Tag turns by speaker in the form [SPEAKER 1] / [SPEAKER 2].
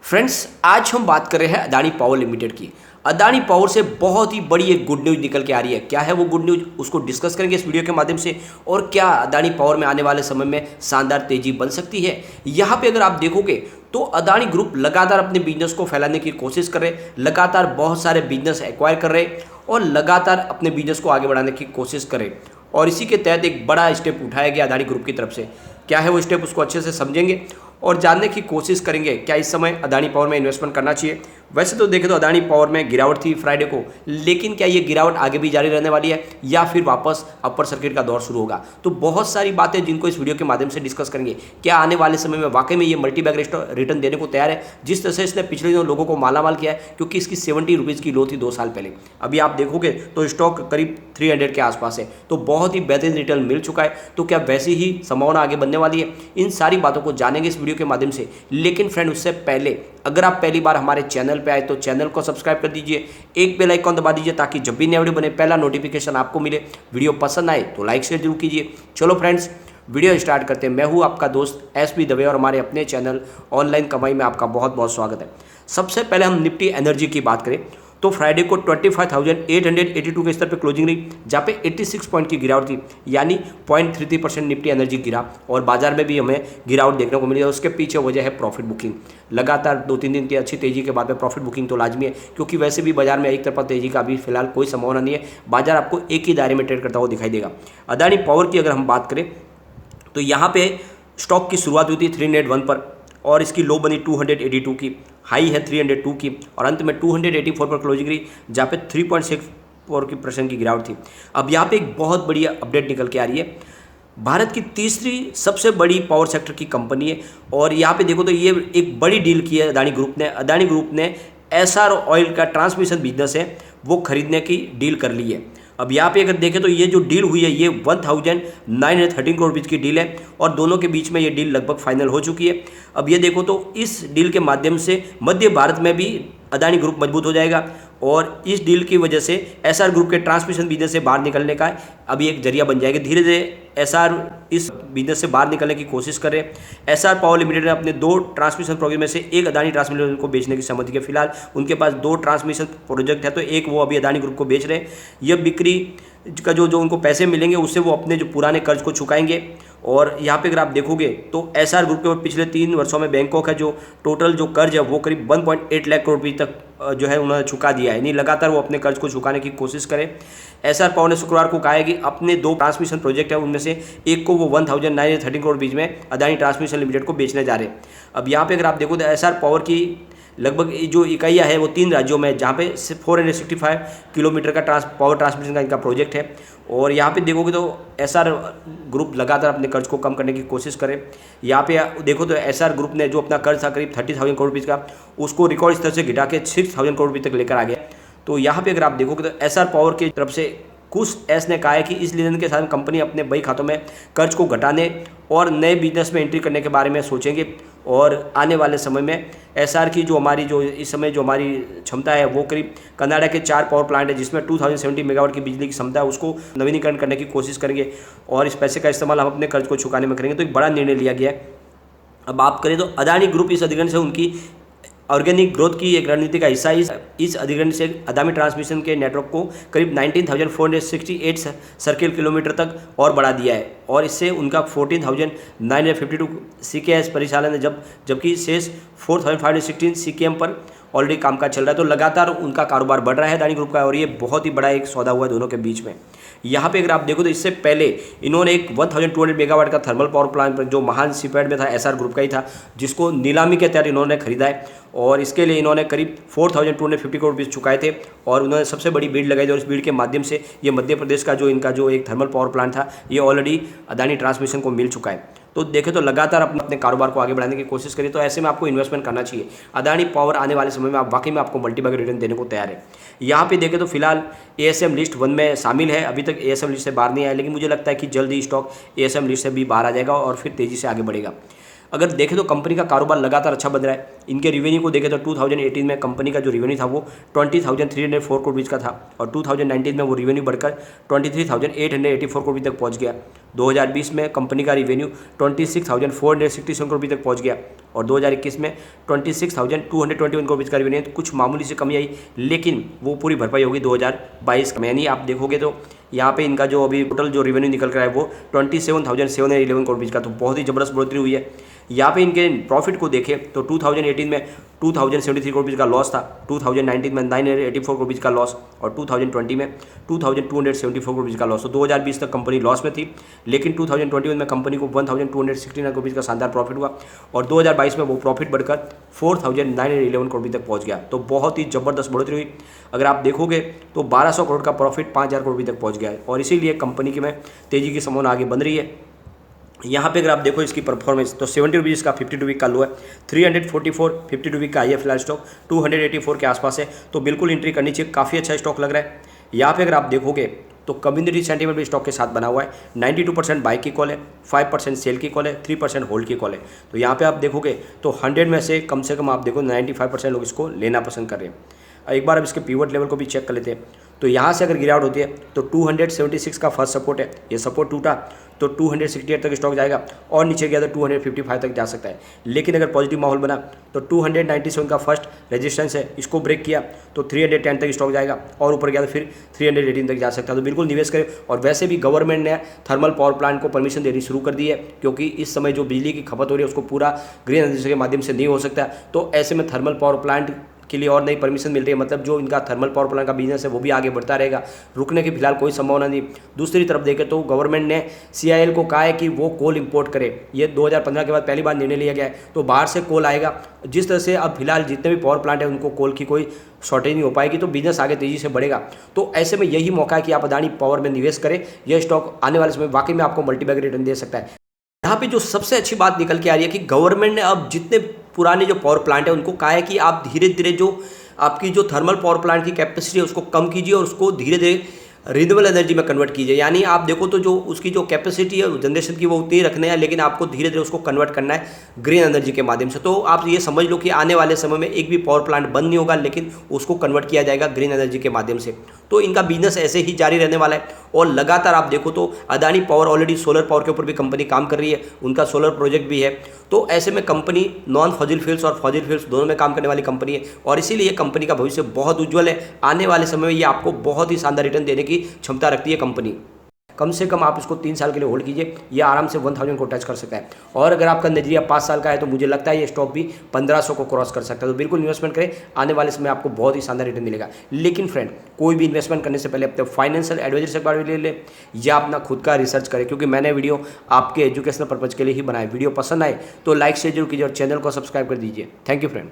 [SPEAKER 1] Friends, आज हम बात कर रहे हैं अदानी पावर लिमिटेड की। अदानी पावर से बहुत ही बड़ी एक गुड न्यूज़ निकल के आ रही है। क्या है वो गुड न्यूज़, उसको डिस्कस करेंगे इस वीडियो के माध्यम से। और क्या अदानी पावर में आने वाले समय में शानदार तेजी बन सकती है। यहाँ पे अगर आप देखोगे तो अदानी ग्रुप लगातार अपने बिजनेस को फैलाने की कोशिश कर रहे, लगातार बहुत सारे बिजनेस एक्वायर कर रहे और लगातार अपने बिजनेस को आगे बढ़ाने की कोशिश करें। और इसी के तहत एक बड़ा स्टेप उठाया गया अदानी ग्रुप की तरफ से। क्या है वो स्टेप, उसको अच्छे से समझेंगे और जानने की कोशिश करेंगे क्या इस समय अदानी पावर में इन्वेस्टमेंट करना चाहिए। वैसे तो देखें तो अदानी पावर में गिरावट थी फ्राइडे को, लेकिन क्या ये गिरावट आगे भी जारी रहने वाली है या फिर वापस अपर सर्किट का दौर शुरू होगा। तो बहुत सारी बातें जिनको इस वीडियो के माध्यम से डिस्कस करेंगे। क्या आने वाले समय में वाकई में ये मल्टी बैग रिटर्न देने को तैयार है, जिस तरह से इसने पिछले दिनों लोगों को मालामाल किया है, क्योंकि इसकी 70 रुपीज़ की लो थी 2 साल पहले। अभी आप देखोगे तो स्टॉक करीब 300 के आसपास है, तो बहुत ही बेहतरीन रिटर्न मिल चुका है। तो क्या वैसी ही संभावना आगे बनने वाली है, इन सारी बातों को जानेंगे इस वीडियो के माध्यम से। लेकिन फ्रेंड, उससे पहले अगर आप पहली बार हमारे चैनल पे आए तो चैनल को सब्सक्राइब कर दीजिए, एक बेल आइकॉन दबा दीजिए ताकि जब भी नया वीडियो बने पहला नोटिफिकेशन आपको मिले। वीडियो पसंद आए तो लाइक शेयर जरूर कीजिए। चलो फ्रेंड्स, वीडियो स्टार्ट करते हैं। मैं हूं आपका दोस्त एसपी दवे और हमारे अपने चैनल ऑनलाइन कमाई में आपका बहुत बहुत स्वागत है। सबसे पहले हम निफ्टी एनर्जी की बात करें तो फ्राइडे को 25,882 के स्तर पर क्लोजिंग रही, जहाँ पे 86 पॉइंट की गिरावट थी, यानी 0.33% निफ्टी एनर्जी गिरा और बाजार में भी हमें गिरावट देखने को मिली है। उसके पीछे वजह है प्रॉफिट बुकिंग। लगातार 2-3 दिन की अच्छी तेजी के बाद में प्रॉफिट बुकिंग तो लाजमी है, क्योंकि वैसे भी बाजार में एक तरफा तेजी का अभी फिलहाल कोई संभावना नहीं है। बाजार आपको एक ही दायरे में ट्रेड करता हुआ दिखाई देगा। अदानी पावर की अगर हम बात करें तो यहाँ पे स्टॉक की शुरुआत हुई थी 301 पर और इसकी लो बनी 282 की, हाई है 302 की और अंत में 284 पर क्लोजिंग रही, जहाँ पे 3.64% की गिरावट थी। अब यहाँ पे एक बहुत बड़ी अपडेट निकल के आ रही है। भारत की तीसरी सबसे बड़ी पावर सेक्टर की कंपनी है और यहाँ पे देखो तो ये एक बड़ी डील की है अदानी ग्रुप ने। अदानी ग्रुप ने एसआर ऑयल का ट्रांसमिशन बिजनेस है वो खरीदने की डील कर ली है। अब यहाँ पे अगर देखें तो ये जो डील हुई है ये 1913 करोड़ रुपये की डील है और दोनों के बीच में ये डील लगभग फाइनल हो चुकी है। अब ये देखो तो इस डील के माध्यम से मध्य भारत में भी अदानी ग्रुप मजबूत हो जाएगा और इस डील की वजह से एसआर ग्रुप के ट्रांसमिशन बिजनेस से बाहर निकलने का अभी एक जरिया बन जाएगा। धीरे धीरे एसआर इस बिजनेस से बाहर निकलने की कोशिश कर रहे हैं। एसआर पावर लिमिटेड ने अपने 2 ट्रांसमिशन प्रोजेक्ट में से एक अदानी ट्रांसमिशन को बेचने की सहमति की। फिलहाल उनके पास 2 ट्रांसमिशन प्रोजेक्ट है, तो एक वो अभी अदानी ग्रुप को बेच रहे हैं। यह बिक्री का जो उनको पैसे मिलेंगे उससे वो अपने जो पुराने कर्ज को चुकाएंगे। और यहाँ पे अगर आप देखोगे तो एसआर ग्रुप के पिछले 3 वर्षों में बैंकों का जो टोटल जो कर्ज है वो करीब 1.8 लाख करोड़ रुपये तक जो है उन्होंने चुका दिया है। यानी लगातार वो अपने कर्ज को चुकाने की कोशिश करें। एसआर पावर ने शुक्रवार को कहा है कि अपने 2 ट्रांसमिशन प्रोजेक्ट है उनमें से एक को वो 1913 करोड़ बीच में अदानी ट्रांसमिशन लिमिटेड को बेचने जा रहे हैं। अब यहाँ पे अगर आप देखो तो एसआर पावर की लगभग जो इकाइयाँ है वो 3 राज्यों में, जहाँ पे 465 किलोमीटर का पावर ट्रांसमिशन का इनका प्रोजेक्ट है। और यहाँ पे देखोगे तो एसआर ग्रुप लगातार अपने कर्ज को कम करने की कोशिश करे। यहाँ पे देखो तो एसआर ग्रुप ने जो अपना कर्ज था करीब 30,000 करोड़ रुपये का, उसको रिकॉर्ड स्तर से घटा के 6,000 करोड़ रुपये तक लेकर आ गया। तो यहाँ पे अगर आप देखोगे तो एसआर पावर की तरफ से कुछ एस ने कहा है कि इस लेन के साथ कंपनी अपने बही खातों में कर्ज को घटाने और नए बिजनेस में एंट्री करने के बारे में सोचेंगे। और आने वाले समय में एसआर की जो हमारी जो इस समय जो हमारी क्षमता है वो करीब कनाडा के 4 पावर प्लांट है जिसमें 2070 मेगावाट की बिजली की क्षमता है, उसको नवीनीकरण करने की कोशिश करेंगे और इस पैसे का इस्तेमाल हम अपने कर्ज को चुकाने में करेंगे। तो एक बड़ा निर्णय लिया गया है। अब आप करें तो अदानी ग्रुप इस अधिग्रहण से उनकी ऑर्गेनिक ग्रोथ की एक रणनीति का हिस्सा इस अधिग्रहण से अदानी ट्रांसमिशन के नेटवर्क को करीब 19,468 सर्किल किलोमीटर तक और बढ़ा दिया है और इससे उनका 14,952 CKS परिचालन है, जबकि शेष 4,516 CKM पर ऑलरेडी कामकाज चल रहा है। तो लगातार उनका कारोबार बढ़ रहा है अदानी ग्रुप का और ये बहुत ही बड़ा एक सौदा हुआ है दोनों के बीच में। यहाँ पे अगर आप देखो तो इससे पहले इन्होंने एक 1200 मेगावाट का थर्मल पावर प्लांट जो महान सीपैड में था, एसआर ग्रुप का ही था, जिसको नीलामी के तहत इन्होंने खरीदा है और इसके लिए इन्होंने करीब 4,250 करोड़ रुपये चुकाए थे और उन्होंने सबसे बड़ी बीड लगाई थी और इस बीड के माध्यम से ये मध्य प्रदेश का जो इनका जो एक थर्मल पावर प्लांट था ये ऑलरेडी अदानी ट्रांसमिशन को मिल चुका है। तो देखें तो लगातार अपने कारोबार को आगे बढ़ाने की कोशिश करिए। तो ऐसे में आपको इन्वेस्टमेंट करना चाहिए। अदानी पावर आने वाले समय में आप वाकई में आपको मल्टीबैग रिटर्न देने को तैयार है। यहाँ पे देखें तो फिलहाल एएसएम लिस्ट 1 में शामिल है, अभी तक एएसएम लिस्ट से बाहर नहीं आया, लेकिन मुझे लगता है कि जल्द ही स्टॉक एएसएम लिस्ट से भी बाहर आ जाएगा और फिर तेज़ी से आगे बढ़ेगा। अगर देखें तो कंपनी का कारोबार लगातार अच्छा बन रहा है। इनके रिवेन्यू को देखें तो 2018 में कंपनी का जो रिवेन्यू था वो 20,304 करोड़ रुपीज़ का था और 2019 में वो रिवेन्यू बढ़कर 23,884 करोड़ रुपये तक पहुंच गया। 2020 में कंपनी का रिवेन्यू 26,467 करोड़ रुपये तक पहुंच गया और 2021 में 26,221 करोड़ रुपये का रिवेन्यू। तो कुछ मामूली से कमी आई, लेकिन वो पूरी भरपाई होगी 2022 में। यानी आप देखोगे तो यहाँ पे इनका जो अभी टोटल जो रिवेन्यू निकल कर आया वो 27,711 करोड़ रुपये का, तो बहुत ही जबरदस्त बढ़ोतरी हुई है। यहाँ पे इनके प्रॉफिट को देखें तो 2018 में 2,073 करोड़ रुपये का लॉस था, 2019 में 984 करोड़ रुपये का लॉस और 2020 में 2,274 करोड़ रुपये का लॉस। तो 2020 तक कंपनी लॉस में थी, लेकिन 2021 में कंपनी को 1,269 करोड़ रुपये का शानदार प्रॉफिट हुआ और 2022 में वो प्रॉफिट बढ़कर 4,911 करोड़ रुपये तक पहुँच गया। तो बहुत ही ज़बरदस्त बढ़ोतरी हुई। अगर आप देखोगे तो 1,200 करोड़ का प्रॉफिट 5,000 करोड़ रुपये तक पहुँच गया है और इसीलिए कंपनी की में तेज़ी की संभावना आगे बन रही है। यहाँ पे अगर आप देखो इसकी परफॉर्मेंस तो 70 रुपीज़ का 52 वीक का लो है, 344 52 वीक का आई है फिलहाल स्टॉक, 284 के आसपास है, तो बिल्कुल एंट्री करनी चाहिए। काफ़ी अच्छा स्टॉक लग रहा है। यहाँ पे अगर आप देखोगे तो कम्युनिटी सेंटीमेंट भी स्टॉक के साथ बना हुआ है। 92% बाई की कॉल है, 5% सेल की कॉल है, 3% होल्ड की कॉल है। तो यहाँ पे आप देखोगे तो 100 में से कम आप देखो 95% लोग इसको लेना पसंद कर रहे हैं। एक बार अब इसके पीवट लेवल को भी चेक कर लेते हैं। तो यहाँ से अगर गिरावट होती है तो 276 का फर्स्ट सपोर्ट है, ये सपोर्ट टूटा तो 268 तक स्टॉक जाएगा और नीचे गया तो 255 तक जा सकता है। लेकिन अगर पॉजिटिव माहौल बना तो 297 का फर्स्ट रेजिस्टेंस है, इसको ब्रेक किया तो 310 तक स्टॉक जाएगा और ऊपर गया तो फिर 318 तक जा सकता है। तो बिल्कुल निवेश करें। और वैसे भी गवर्नमेंट ने थर्मल पावर प्लांट को परमिशन देनी शुरू कर दी है, क्योंकि इस समय जो बिजली की खपत हो रही है उसको पूरा ग्रीन एनर्जी के माध्यम से नहीं हो सकता। तो ऐसे में थर्मल पावर प्लांट के लिए और नई परमिशन मिल रही है, मतलब जो इनका थर्मल पावर प्लांट का बिजनेस है वो भी आगे बढ़ता रहेगा, रुकने की फिलहाल कोई संभावना नहीं। दूसरी तरफ देखें तो गवर्नमेंट ने CIL को कहा है कि वो कोल इंपोर्ट करे। ये 2015 के बाद पहली बार निर्णय लिया गया है, तो बाहर से कोल आएगा। जिस तरह से अब फिलहाल जितने भी पावर प्लांट है उनको कोल की कोई शॉर्टेज नहीं हो पाएगी, तो बिजनेस आगे तेजी से बढ़ेगा। तो ऐसे में यही मौका है कि आप अदानी पावर में निवेश करें। यह स्टॉक आने वाले समय वाकई में आपको मल्टीबैग रिटर्न दे सकता है। यहाँ पे जो सबसे अच्छी बात निकल के आ रही है कि गवर्नमेंट ने अब जितने पुराने जो पावर प्लांट है उनको कहा है कि आप धीरे धीरे जो आपकी जो थर्मल पावर प्लांट की कैपेसिटी है उसको कम कीजिए और उसको धीरे धीरे रिन्यूएबल एनर्जी में कन्वर्ट कीजिए। यानी आप देखो तो जो उसकी जो कैपेसिटी है जनरेशन की वो उतनी रखने हैं, लेकिन आपको धीरे धीरे उसको कन्वर्ट करना है ग्रीन एनर्जी के माध्यम से। तो आप ये समझ लो कि आने वाले समय में एक भी पावर प्लांट बंद नहीं होगा, लेकिन उसको कन्वर्ट किया जाएगा ग्रीन एनर्जी के माध्यम से। तो इनका बिजनेस ऐसे ही जारी रहने वाला है। और लगातार आप देखो तो Adani power already solar power के ऊपर भी कंपनी काम कर रही है, उनका सोलर प्रोजेक्ट भी है। तो ऐसे में कंपनी नॉन फॉजिल फ्यूल्स और फॉजिल फ्यूल्स दोनों में काम करने वाली कंपनी है और इसीलिए कंपनी का भविष्य बहुत उज्जवल है। आने वाले समय में ये आपको बहुत ही शानदार रिटर्न देने की क्षमता रखती है कंपनी। कम से कम आप इसको 3 साल के लिए होल्ड कीजिए, ये आराम से 1000 को टच कर सकता है। और अगर आपका नजरिया 5 साल का है तो मुझे लगता है ये स्टॉक भी 1500 को क्रॉस कर सकता है। तो बिल्कुल इन्वेस्टमेंट करें, आने वाले समय आपको बहुत ही शानदार रिटर्न मिलेगा। लेकिन फ्रेंड, कोई भी इन्वेस्टमेंट करने से पहले अपने फाइनेंशियल एडवाइजर से बात ले ले या अपना खुद का रिसर्च करें, क्योंकि मैंने वीडियो आपके एजुकेशनल पर्पज के लिए ही बनाया। वीडियो पसंद आए तो लाइक शेयर जरूर कीजिए और चैनल को सब्सक्राइब कर दीजिए। Thank you friend.